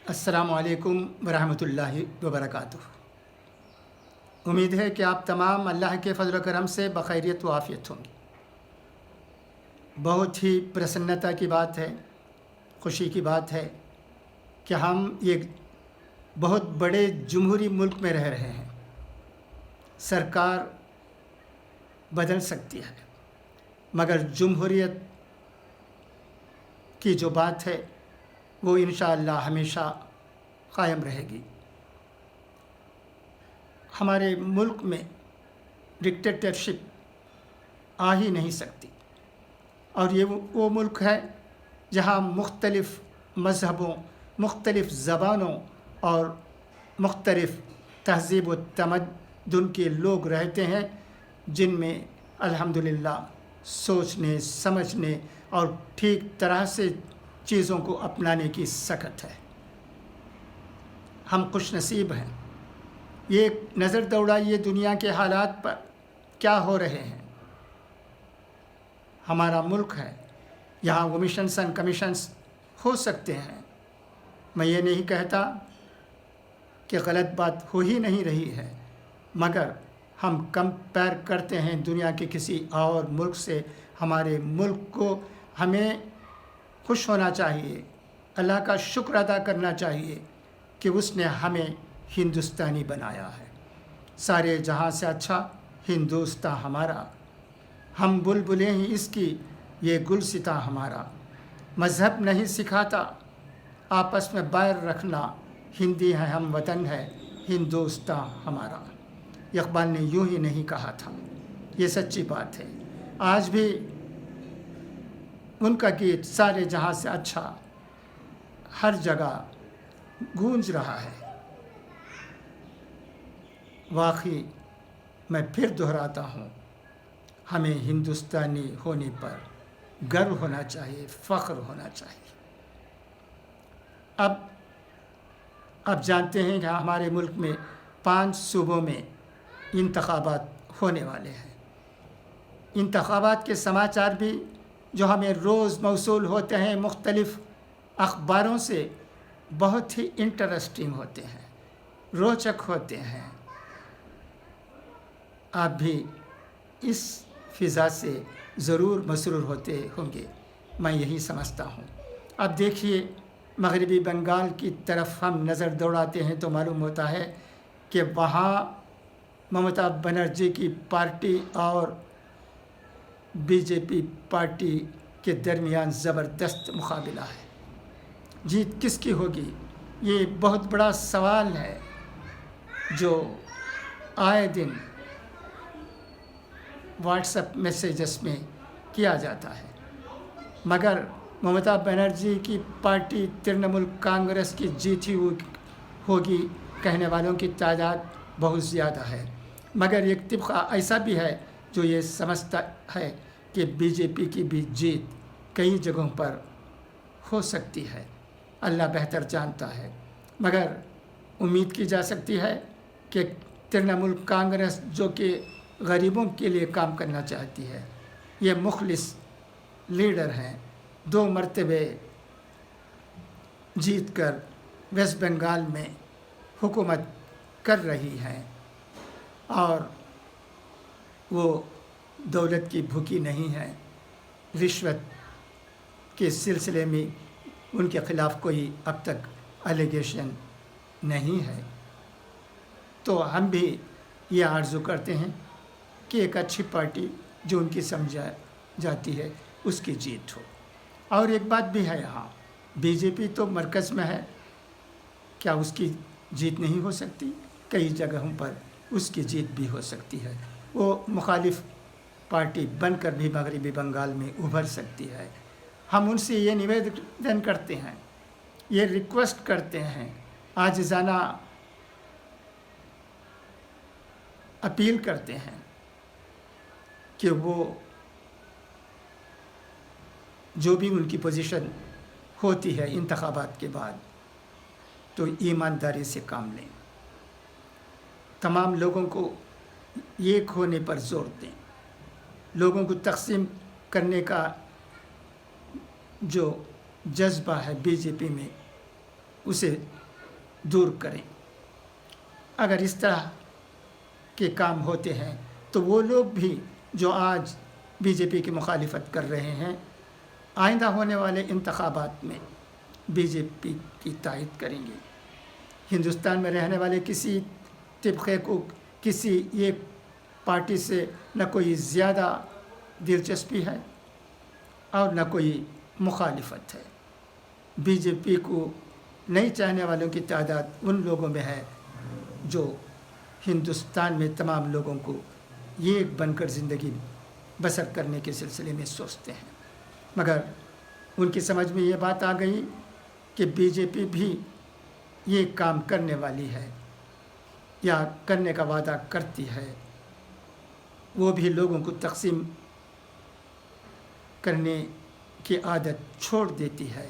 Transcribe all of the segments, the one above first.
अस्सलामु अलैकुम वरहमतुल्लाहि वबरकातुह। उम्मीद है कि आप तमाम अल्लाह के फ़ज़ल व करम से बखैरियत व आफ़ियत होंगे। बहुत ही प्रसन्नता की बात है, खुशी की बात है कि हम एक बहुत बड़े जमहूरी मुल्क में रह रहे हैं। सरकार बदल सकती है, मगर जमहूरियत की जो बात है वो इंशाअल्लाह हमेशा क़ायम रहेगी। हमारे मुल्क में डिक्टेटरशिप आ ही नहीं सकती, और ये वो मुल्क है जहाँ मुख्तलिफ़ मज़हबों, मुख्तलिफ़ ज़बानों और मुख्तलिफ़ तहज़ीब व तमद्दुन के लोग रहते हैं, जिनमें अल्हम्दुलिल्लाह सोचने, समझने और ठीक तरह से चीज़ों को अपनाने की सकत है। हम खुश नसीब हैं। ये नज़र दौड़ाइए दुनिया के हालात पर क्या हो रहे हैं। हमारा मुल्क है, यहाँ ओमिशंस एंड कमीशंस हो सकते हैं। मैं ये नहीं कहता कि गलत बात हो ही नहीं रही है, मगर हम कंपेयर करते हैं दुनिया के किसी और मुल्क से। हमारे मुल्क को हमें खुश होना चाहिए, अल्लाह का शुक्र अदा करना चाहिए कि उसने हमें हिंदुस्तानी बनाया है। सारे जहाँ से अच्छा हिंदुस्तान हमारा, हम बुलबुलें ही इसकी, ये गुलसिता हमारा। मज़हब नहीं सिखाता आपस में बैर रखना, हिंदी है हम वतन है हिंदुस्तान हमारा। इक़बाल ने यूँ ही नहीं कहा था, ये सच्ची बात है। आज भी उनका गीत सारे जहाँ से अच्छा हर जगह गूंज रहा है। वाकई मैं फिर दोहराता हूँ, हमें हिंदुस्तानी होने पर गर्व होना चाहिए, फ़ख्र होना चाहिए। अब जानते हैं कि हमारे मुल्क में 5 सूबों में इंतखाबात होने वाले हैं। इंतखाबात के समाचार भी जो हमें रोज़ मौसूल होते हैं मुख्तलिफ़ अखबारों से, बहुत ही इंटरेस्टिंग होते हैं, रोचक होते हैं। आप भी इस फ़िज़ा से ज़रूर मसरूर होते होंगे, मैं यही समझता हूँ। अब देखिए, मग़रिबी बंगाल की तरफ हम नज़र दौड़ाते हैं तो मालूम होता है कि वहाँ ममता बनर्जी की पार्टी और बीजेपी पार्टी के दरमियान ज़बरदस्त मुकाबला है। जीत किसकी होगी, ये बहुत बड़ा सवाल है जो आए दिन व्हाट्सएप मैसेजेस में किया जाता है। मगर ममता बनर्जी की पार्टी तृणमूल कांग्रेस की जीत ही होगी कहने वालों की तादाद बहुत ज़्यादा है। मगर एक तबका ऐसा भी है जो ये समझता है कि बीजेपी की भी जीत कई जगहों पर हो सकती है। अल्लाह बेहतर जानता है, मगर उम्मीद की जा सकती है कि तृणमूल कांग्रेस जो कि गरीबों के लिए काम करना चाहती है, ये मुखलिस लीडर हैं, 2 मरतबे जीत कर वेस्ट बंगाल में हुकूमत कर रही हैं, और वो दौलत की भूखी नहीं है। रिश्वत के सिलसिले में उनके ख़िलाफ़ कोई अब तक एलिगेशन नहीं है। तो हम भी ये आरज़ू करते हैं कि एक अच्छी पार्टी जो उनकी समझा जाती है उसकी जीत हो। और एक बात भी है, यहाँ बीजेपी तो मरकज़ में है, क्या उसकी जीत नहीं हो सकती? कई जगहों पर उसकी जीत भी हो सकती है। वो मुखालिफ पार्टी बनकर भी मग़रिबी बंगाल में उभर सकती है। हम उनसे ये निवेदन करते हैं, ये रिक्वेस्ट करते हैं, आजिज़ाना अपील करते हैं कि वो जो भी उनकी पोजीशन होती है इंतखाबात के बाद, तो ईमानदारी से काम लें, तमाम लोगों को एक होने पर जोर दें। लोगों को तक़सीम करने का जो जज्बा है बीजेपी में, اسے دور کریں۔ اگر اس طرح کے کام ہوتے ہیں تو وہ لوگ بھی جو آج بی جے پی کی مخالفت کر رہے ہیں آئندہ ہونے والے انتخابات میں بی جے پی کی تائید کریں گے۔ ہندوستان میں رہنے والے کسی طبقے کو کسی ایک پارٹی سے نہ کوئی زیادہ دلچسپی ہے اور نہ کوئی مخالفت ہے۔ بی جے پی کو نہیں چاہنے والوں کی تعداد ان لوگوں میں ہے جو ہندوستان میں تمام لوگوں کو ایک بن کر زندگی بسر کرنے کے سلسلے میں سوچتے ہیں، مگر ان کی سمجھ میں یہ بات آ گئی کہ بی جے پی بھی یہ کام کرنے والی ہے یا کرنے کا وعدہ کرتی ہے، وہ بھی لوگوں کو تقسیم کرنے کی عادت چھوڑ دیتی ہے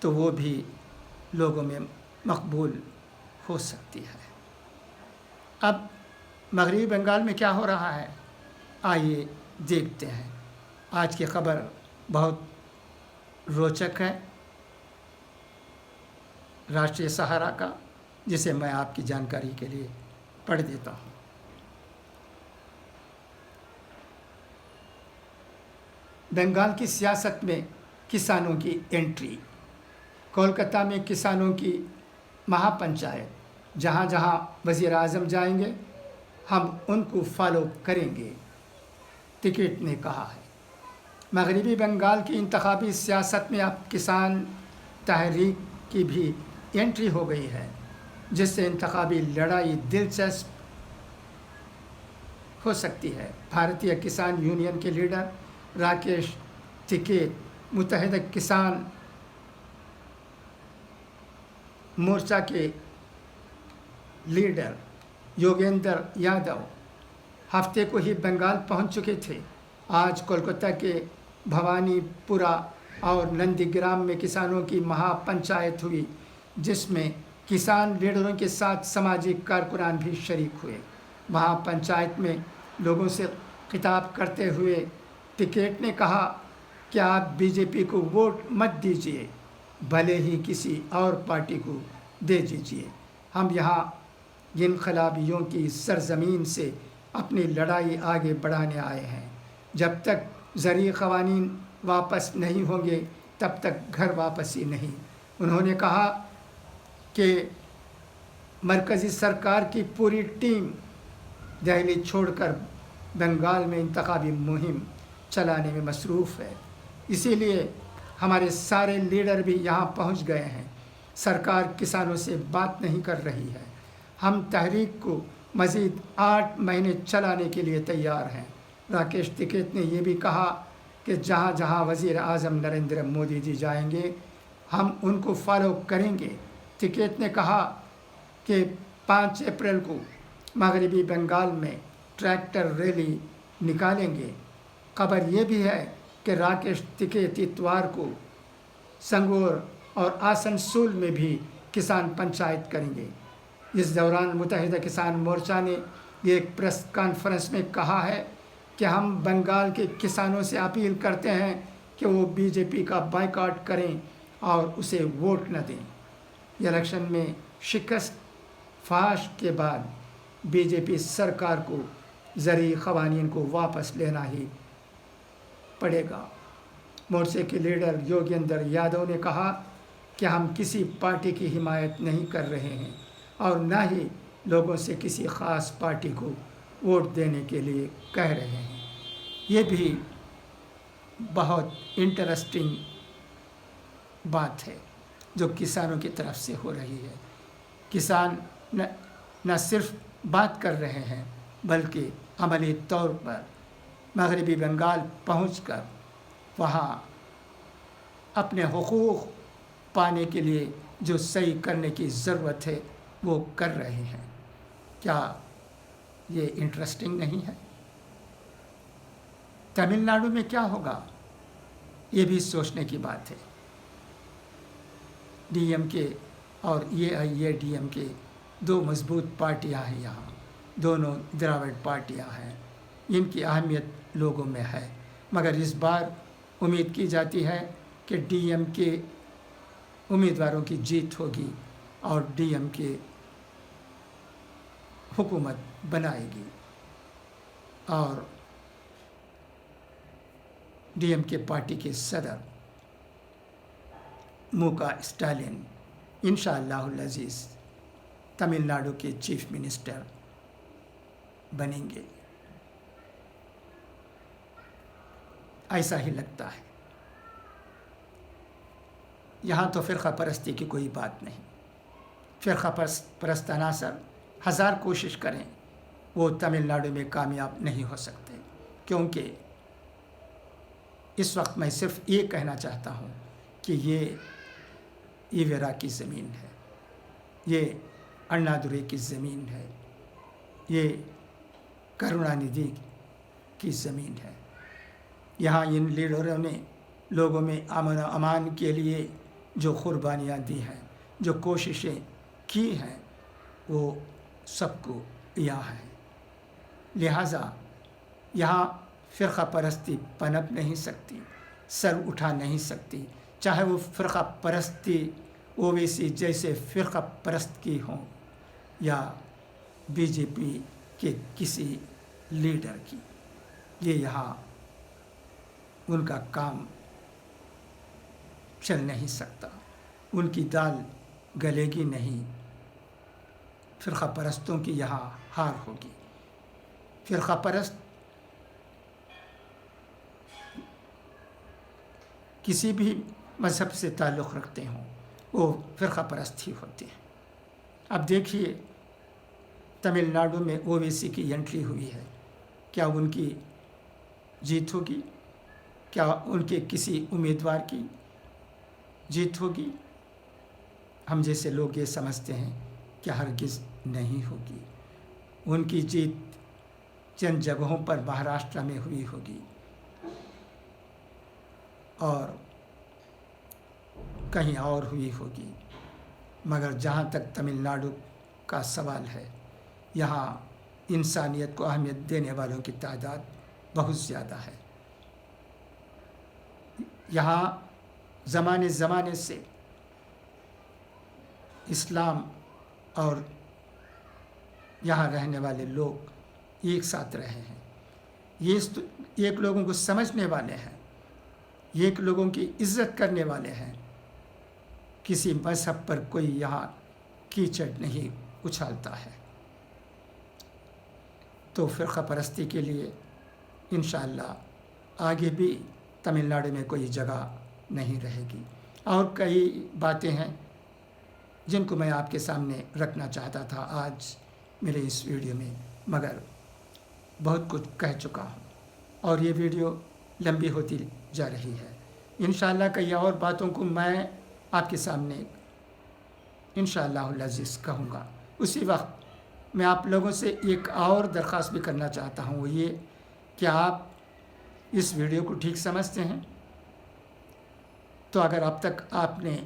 تو وہ بھی لوگوں میں مقبول ہو سکتی ہے۔ اب مغربی بنگال میں کیا ہو رہا ہے، آئیے دیکھتے ہیں۔ آج کی خبر بہت روچک ہے راشٹریہ سہارا کا، جسے میں آپ کی جانکاری کے لیے پڑھ دیتا ہوں۔ بنگال کی سیاست میں کسانوں کی انٹری۔ کولکتہ میں کسانوں کی مہا پنچایت، جہاں جہاں وزیر اعظم جائیں گے ہم ان کو فالو کریں گے، ٹکیٹ نے کہا ہے۔ مغربی بنگال کی انتخابی سیاست میں اب کسان تحریک کی بھی انٹری ہو گئی ہے، جس سے انتخابی لڑائی دلچسپ ہو سکتی ہے۔ بھارتیہ کسان یونین کے لیڈر راکیش ٹکیت، متحدہ کسان مورچہ کے لیڈر یوگیندر یادو ہفتے کو ہی بنگال پہنچ چکے تھے۔ آج کولکتہ کے بھوانی پورہ اور نندی گرام میں کسانوں کی مہا پنچایت ہوئی، جس میں کسان لیڈروں کے ساتھ سماجی کارکنان بھی شریک ہوئے۔ مہا پنچایت میں لوگوں سے خطاب کرتے ہوئے ٹکیٹ نے کہا کہ آپ بی جے پی کو ووٹ مت دیجیے، بھلے ہی کسی اور پارٹی کو دے دیجیے۔ ہم یہاں انقلابیوں کی سرزمین سے اپنی لڑائی آگے بڑھانے آئے ہیں۔ جب تک زرعی قوانین واپس نہیں ہوں گے تب تک گھر واپسی نہیں۔ انہوں نے کہا کہ مرکزی سرکار کی پوری ٹیم دہلی چھوڑ کر بنگال میں انتخابی مہم چلانے میں مصروف ہے، اسی لیے ہمارے سارے لیڈر بھی یہاں پہنچ گئے ہیں۔ سرکار کسانوں سے بات نہیں کر رہی ہے۔ ہم تحریک کو مزید 8 مہینے چلانے کے لیے تیار ہیں۔ راکیش ٹکیت نے یہ بھی کہا کہ جہاں جہاں وزیر اعظم نریندر مودی جی جائیں گے ہم ان کو فالو کریں گے۔ ٹکیت نے کہا کہ 5 اپریل کو مغربی بنگال میں ٹریکٹر ریلی نکالیں گے۔ خبر یہ بھی ہے کہ راکیش ٹکیت اتوار کو سنگور اور آسنسول میں بھی کسان پنچایت کریں گے۔ اس دوران متحدہ کسان مورچہ نے ایک پریس کانفرنس میں کہا ہے کہ ہم بنگال کے کسانوں سے اپیل کرتے ہیں کہ وہ بی جے پی کا بائیکاٹ کریں اور اسے ووٹ نہ دیں۔ الیکشن میں شکست فاش کے بعد بی جے پی سرکار کو زرعی قوانین کو واپس لینا ہی پڑے گا۔ مورچے کے لیڈر یوگیندر یادو نے کہا کہ ہم کسی پارٹی کی حمایت نہیں کر رہے ہیں اور نہ ہی لوگوں سے کسی خاص پارٹی کو ووٹ دینے کے لیے کہہ رہے ہیں۔ یہ بھی بہت انٹرسٹنگ بات ہے جو کسانوں کی طرف سے ہو رہی ہے۔ کسان نہ صرف بات کر رہے ہیں بلکہ عملی طور پر مغربی بنگال پہنچ کر وہاں اپنے حقوق پانے کے لیے جو صحیح کرنے کی ضرورت ہے وہ کر رہے ہیں۔ کیا یہ انٹرسٹنگ نہیں ہے؟ تمل ناڈو میں کیا ہوگا، یہ بھی سوچنے کی بات ہے۔ ڈی ایم کے اور اے ڈی ایم کے 2 مضبوط پارٹیاں ہیں یہاں، دونوں دراوڑ پارٹیاں ہیں، ان کی اہمیت لوگوں میں ہے، مگر اس بار امید کی جاتی ہے کہ ڈی ایم کے उम्मीदवारों की जीत होगी और डीएमके हुकूमत बनाएगी और डीएमके पार्टी के सदर मुका स्टालिन इंशाअल्लाहुल अज़ीज़ तमिलनाडु के चीफ मिनिस्टर बनेंगे, ऐसा ही लगता है। यहाँ तो फ़िरक़ा परस्ती की कोई बात नहीं। फ़िरक़ा परस्त अनासर हज़ार कोशिश करें वो तमिलनाडु में कामयाब नहीं हो सकते, क्योंकि इस वक्त मैं सिर्फ ये कहना चाहता हूँ कि ये ईवेरा की ज़मीन है, ये अन्नादुरई की ज़मीन है, ये करुणानिधि की ज़मीन है। यहाँ इन लीडरों ने लोगों में अमन अमान के लिए जो क़ुरबानियाँ दी हैं, जो कोशिशें की हैं, वो सबको यहाँ है। लिहाजा यहाँ फ़िरक़ा परस्ती पनप नहीं सकती, सर उठा नहीं सकती, चाहे वो फ़िरक़ा परस्ती ओवैसी जैसे फ़िरक़ा परस्त की हों या बीजेपी के किसी लीडर की। ये यहाँ उनका काम चल नहीं सकता, उनकी दाल गलेगी नहीं। फ़िरक़ा परस्तों की यहाँ हार होगी। फ़िरक़ा परस्त किसी भी मज़हब से ताल्लुक़ रखते हों, वो फ़िरक़ा परस्त ही होते हैं। अब देखिए तमिलनाडु में ओवैसी की एंट्री हुई है, क्या उनकी जीत होगी? क्या उनके किसी उम्मीदवार की जीत होगी? हम जैसे लोग ये समझते हैं कि हरगिज़ नहीं होगी। उनकी जीत चंद जगहों पर महाराष्ट्र में हुई होगी और कहीं और हुई होगी, मगर जहाँ तक तमिलनाडु का सवाल है, यहाँ इंसानियत को अहमियत देने वालों की तादाद बहुत ज़्यादा है। यहाँ ज़माने से इस्लाम और यहाँ रहने वाले लोग एक साथ रहे हैं। ये एक लोगों को समझने वाले हैं, एक लोगों की इज़्ज़त करने वाले हैं। किसी मज़हब पर कोई यहाँ कीचड़ नहीं उछालता है। तो फ़िरक़ा परस्ती के लिए इंशाअल्लाह आगे भी तमिलनाडु में कोई जगह नहीं रहेगी। और कई बातें हैं जिनको मैं आपके सामने रखना चाहता था आज मेरे इस वीडियो में, मगर बहुत कुछ कह चुका हूँ और ये वीडियो लंबी होती जा रही है। इंशाअल्लाह कई और बातों को मैं आपके सामने इंशाअल्लाहुल अज़ीज़ कहूँगा। उसी वक्त मैं आप लोगों से एक और दरख्वास्त भी करना चाहता हूँ, वो ये कि आप इस वीडियो को ठीक समझते हैं तो अगर अब तक आपने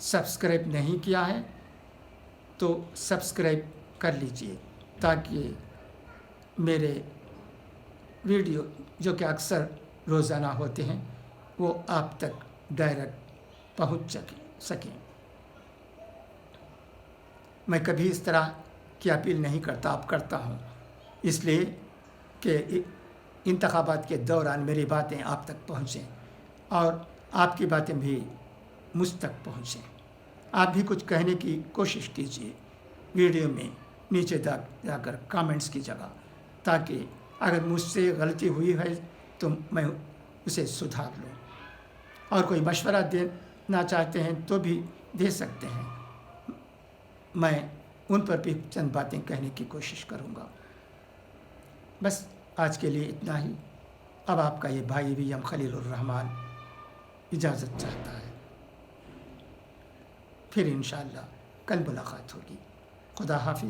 सब्सक्राइब नहीं किया है तो सब्सक्राइब कर लीजिए, ताकि मेरे वीडियो जो कि अक्सर रोज़ाना होते हैं वो आप तक डायरेक्ट पहुंच सकें। मैं कभी इस तरह की अपील नहीं करता, अब करता हूं, इसलिए कि इंतखाबात के दौरान मेरी बातें आप तक पहुंचें और आपकी बातें भी मुझ तक पहुंचें। आप भी कुछ कहने की कोशिश कीजिए वीडियो में नीचे जाकर कमेंट्स की जगह, ताकि अगर मुझसे गलती हुई है तो मैं उसे सुधार लूँ। और कोई मशवरा देना चाहते हैं तो भी दे सकते हैं, मैं उन पर भी चंद बातें कहने की कोशिश करूँगा। बस आज के लिए इतना ही। अब आपका ये भाई वी एम खलीलुर रहमान इजाज़त चाहता है। फिर इंशाअल्लाह कल मुलाकात होगी। खुदा हाफिज़।